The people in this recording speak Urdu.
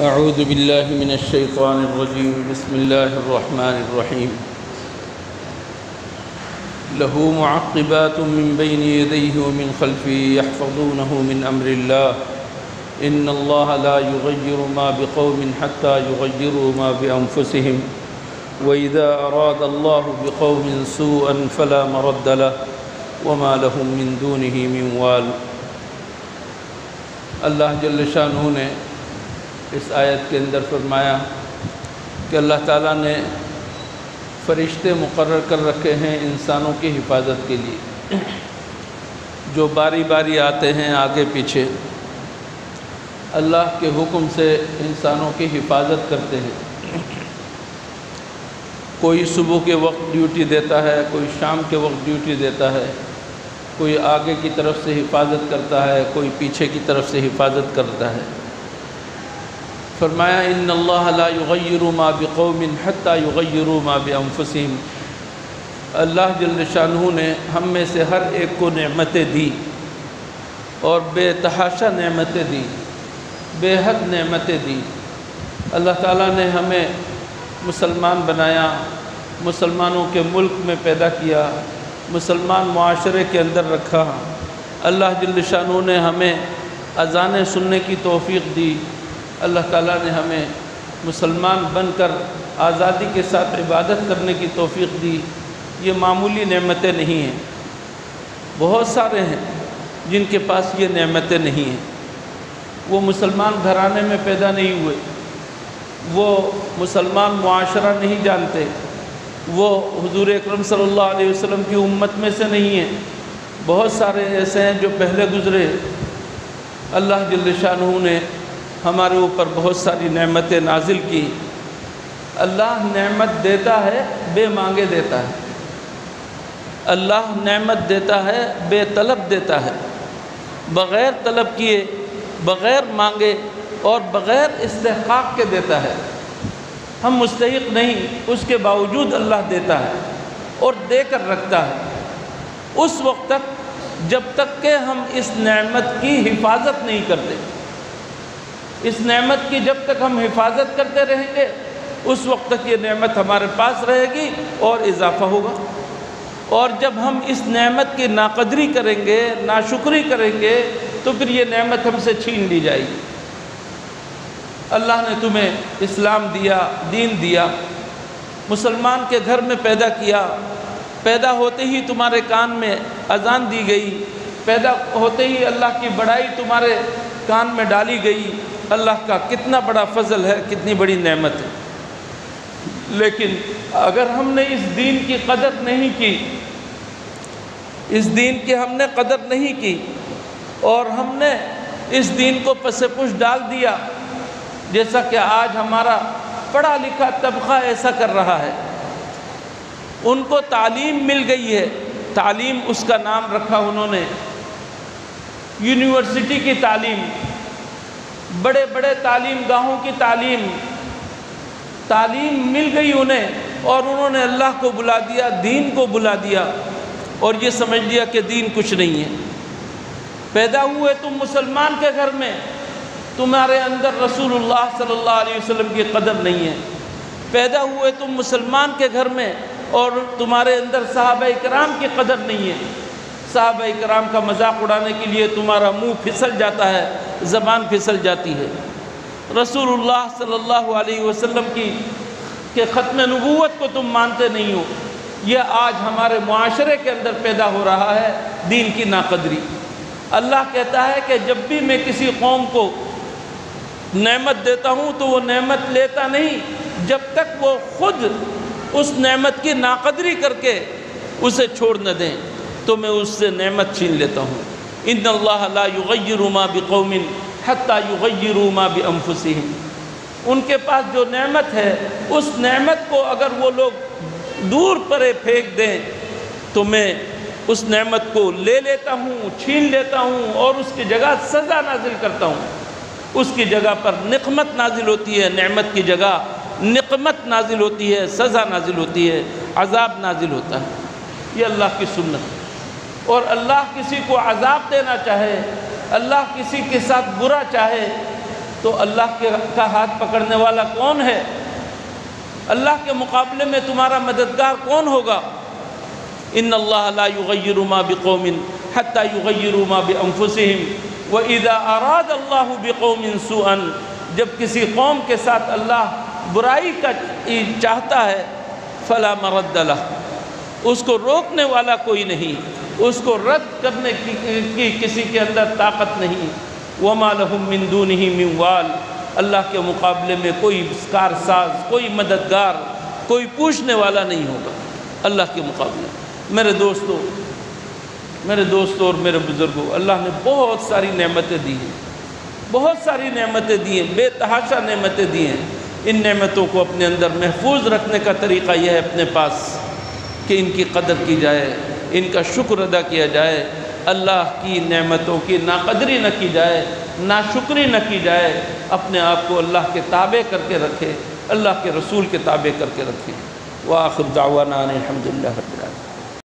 اعوذ باللہ من الشیطان الرجیم بسم اللہ الرحمن الرحیم له معقبات من بین یدیہ ومن خلفہ یحفظونہ من امر اللہ ان اللہ لا یغیر ما بقوم حتی یغیروا ما بانفسہم وإذا أراد الله بقوم سوءا فلا مرد له وما لهم من دونه من وال۔ اللہ جل شانہ نے اس آیت کے اندر فرمایا کہ اللہ تعالیٰ نے فرشتے مقرر کر رکھے ہیں انسانوں کی حفاظت کے لیے، جو باری باری آتے ہیں آگے پیچھے، اللہ کے حکم سے انسانوں کی حفاظت کرتے ہیں۔ کوئی صبح کے وقت ڈیوٹی دیتا ہے، کوئی شام کے وقت ڈیوٹی دیتا ہے، کوئی آگے کی طرف سے حفاظت کرتا ہے، کوئی پیچھے کی طرف سے حفاظت کرتا ہے۔ فرمایا ان اللہ لا یغیر ما بقوم حتی یغیروا ما بانفسہم۔ اللہ جل شانہ نے ہم میں سے ہر ایک کو نعمتیں دی، اور بے تحاشا نعمتیں دی، بے حد نعمتیں دی۔ اللہ تعالیٰ نے ہمیں مسلمان بنایا، مسلمانوں کے ملک میں پیدا کیا، مسلمان معاشرے کے اندر رکھا۔ اللہ جل شانہ نے ہمیں اذانیں سننے کی توفیق دی۔ اللہ تعالیٰ نے ہمیں مسلمان بن کر آزادی کے ساتھ عبادت کرنے کی توفیق دی۔ یہ معمولی نعمتیں نہیں ہیں، بہت سارے ہیں جن کے پاس یہ نعمتیں نہیں ہیں۔ وہ مسلمان گھرانے میں پیدا نہیں ہوئے، وہ مسلمان معاشرہ نہیں جانتے، وہ حضور اکرم صلی اللہ علیہ وسلم کی امت میں سے نہیں ہیں۔ بہت سارے ایسے ہیں جو پہلے گزرے۔ اللہ جل شانہ نے ہمارے اوپر بہت ساری نعمتیں نازل کی۔ اللہ نعمت دیتا ہے، بے مانگے دیتا ہے۔ اللہ نعمت دیتا ہے، بے طلب دیتا ہے، بغیر طلب کیے، بغیر مانگے اور بغیر استحقاق کے دیتا ہے۔ ہم مستحق نہیں، اس کے باوجود اللہ دیتا ہے اور دے کر رکھتا ہے اس وقت تک جب تک کہ ہم اس نعمت کی حفاظت نہیں کرتے۔ اس نعمت کی جب تک ہم حفاظت کرتے رہیں گے اس وقت تک یہ نعمت ہمارے پاس رہے گی اور اضافہ ہوگا، اور جب ہم اس نعمت کی ناقدری کریں گے، ناشکری کریں گے، تو پھر یہ نعمت ہم سے چھین لی جائے گی۔ اللہ نے تمہیں اسلام دیا، دین دیا، مسلمان کے گھر میں پیدا کیا، پیدا ہوتے ہی تمہارے کان میں اذان دی گئی، پیدا ہوتے ہی اللہ کی بڑائی تمہارے کان میں ڈالی گئی۔ اللہ کا کتنا بڑا فضل ہے، کتنی بڑی نعمت ہے۔ لیکن اگر ہم نے اس دین کی قدر نہیں کی، اس دین کی ہم نے قدر نہیں کی، اور ہم نے اس دین کو پس پش ڈال دیا، جیسا کہ آج ہمارا پڑھا لکھا طبقہ ایسا کر رہا ہے۔ ان کو تعلیم مل گئی ہے، تعلیم اس کا نام رکھا انہوں نے یونیورسٹی کی تعلیم، بڑے بڑے تعلیم گاہوں کی تعلیم مل گئی انہیں، اور انہوں نے اللہ کو بلا دیا، دین کو بلا دیا، اور یہ سمجھ لیا کہ دین کچھ نہیں ہے۔ پیدا ہوئے تم مسلمان کے گھر میں، تمہارے اندر رسول اللہ صلی اللہ علیہ وسلم کی قدر نہیں ہے۔ پیدا ہوئے تم مسلمان کے گھر میں، اور تمہارے اندر صحابہ کرام کی قدر نہیں ہے۔ صحابہ کرام کا مذاق اڑانے کے لیے تمہارا منہ پھسل جاتا ہے، زبان پھسل جاتی ہے۔ رسول اللہ صلی اللہ علیہ وسلم کے ختم نبوت کو تم مانتے نہیں ہو۔ یہ آج ہمارے معاشرے کے اندر پیدا ہو رہا ہے، دین کی ناقدری۔ اللہ کہتا ہے کہ جب بھی میں کسی قوم کو نعمت دیتا ہوں تو وہ نعمت لیتا نہیں جب تک وہ خود اس نعمت کی ناقدری کر کے اسے چھوڑ نہ دیں، تو میں اس سے نعمت چھین لیتا ہوں۔ ان اللہ لا یغیر ما بقوم حتی یغیروا ما بانفسہم۔ ان کے پاس جو نعمت ہے، اس نعمت کو اگر وہ لوگ دور پرے پھینک دیں تو میں اس نعمت کو لے لیتا ہوں، چھین لیتا ہوں، اور اس کی جگہ سزا نازل کرتا ہوں۔ اس کی جگہ پر نقمت نازل ہوتی ہے، نعمت کی جگہ نقمت نازل ہوتی ہے، سزا نازل ہوتی ہے، عذاب نازل ہوتا ہے۔ یہ اللہ کی سنت ہے۔ اور اللہ کسی کو عذاب دینا چاہے، اللہ کسی کے ساتھ برا چاہے تو اللہ کا ہاتھ پکڑنے والا کون ہے؟ اللہ کے مقابلے میں تمہارا مددگار کون ہوگا؟ ان اللہ لا یغیر ما بقوم حتی یغیروا ما بانفسہم وَإِذَا أَرَادَ اللَّهُ بِقَوْمٍ سُوءًا، جب کسی قوم کے ساتھ اللہ برائی کا چاہتا ہے فَلَا مَرَدَّ لَهُ، اس کو روکنے والا کوئی نہیں، اس کو رد کرنے کی کسی کے اندر طاقت نہیں۔ وَمَا لَهُم مِّن دُونِهِ مِن وَالٍ، اللہ کے مقابلے میں کوئی کارساز، کوئی مددگار، کوئی پوچھنے والا نہیں ہوگا اللہ کے مقابلے۔ میرے دوستوں اور میرے بزرگوں، اللہ نے بہت ساری نعمتیں دی ہیں، بہت ساری نعمتیں دی ہیں، بے تحاشا نعمتیں دی ہیں۔ ان نعمتوں کو اپنے اندر محفوظ رکھنے کا طریقہ یہ ہے اپنے پاس کہ ان کی قدر کی جائے، ان کا شکر ادا کیا جائے، اللہ کی نعمتوں کی ناقدری نہ کی جائے، ناشکری نہ کی جائے، اپنے آپ کو اللہ کے تابع کر کے رکھے، اللہ کے رسول کے تابع کر کے رکھے۔ وآخر دعوانا ان الحمد للہ رب العالمین۔